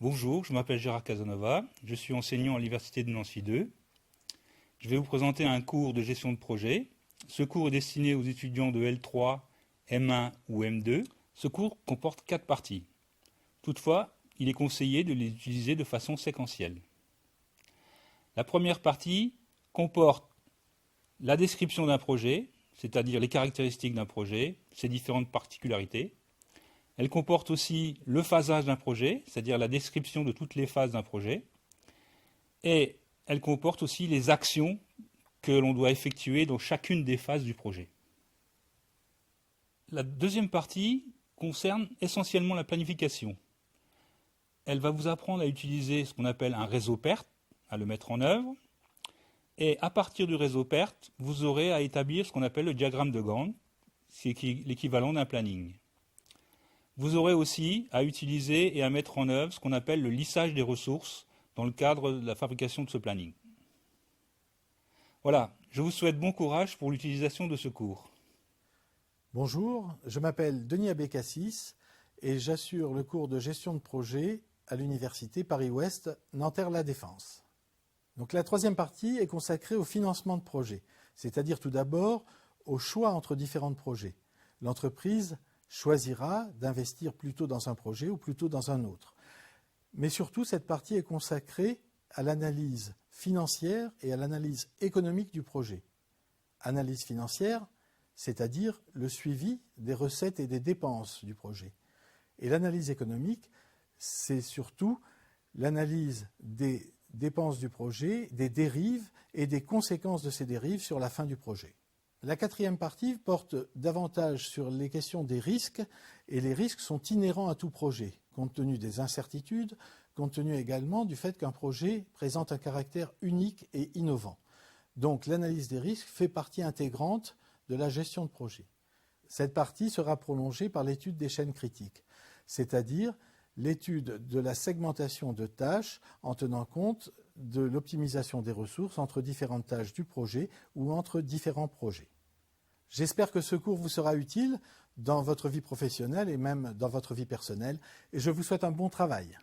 Bonjour, je m'appelle Gérard Casanova, je suis enseignant à l'Université de Nancy 2. Je vais vous présenter un cours de gestion de projet. Ce cours est destiné aux étudiants de L3, M1 ou M2. Ce cours comporte 4 parties. Toutefois, il est conseillé de les utiliser de façon séquentielle. La première partie comporte la description d'un projet, c'est-à-dire les caractéristiques d'un projet, ses différentes particularités. Elle comporte aussi le phasage d'un projet, c'est-à-dire la description de toutes les phases d'un projet. Et elle comporte aussi les actions que l'on doit effectuer dans chacune des phases du projet. La deuxième partie concerne essentiellement la planification. Elle va vous apprendre à utiliser ce qu'on appelle un réseau PERT, à le mettre en œuvre. Et à partir du réseau PERT, vous aurez à établir ce qu'on appelle le diagramme de Gantt, c'est l'équivalent d'un planning. Vous aurez aussi à utiliser et à mettre en œuvre ce qu'on appelle le lissage des ressources dans le cadre de la fabrication de ce planning. Voilà, je vous souhaite bon courage pour l'utilisation de ce cours. Bonjour, je m'appelle Denis Abécassis et j'assure le cours de gestion de projet à l'Université Paris-Ouest Nanterre-La Défense. Donc la troisième partie est consacrée au financement de projet, c'est-à-dire tout d'abord au choix entre différents projets. L'entreprise choisira d'investir plutôt dans un projet ou plutôt dans un autre. Mais surtout, cette partie est consacrée à l'analyse financière et à l'analyse économique du projet. Analyse financière, c'est-à-dire le suivi des recettes et des dépenses du projet. Et l'analyse économique, c'est surtout l'analyse des dépenses du projet, des dérives et des conséquences de ces dérives sur la fin du projet. La quatrième partie porte davantage sur les questions des risques, et les risques sont inhérents à tout projet, compte tenu des incertitudes, compte tenu également du fait qu'un projet présente un caractère unique et innovant. Donc l'analyse des risques fait partie intégrante de la gestion de projet. Cette partie sera prolongée par l'étude des chaînes critiques, c'est-à-dire l'étude de la segmentation de tâches en tenant compte de l'optimisation des ressources entre différentes tâches du projet ou entre différents projets. J'espère que ce cours vous sera utile dans votre vie professionnelle et même dans votre vie personnelle, et je vous souhaite un bon travail.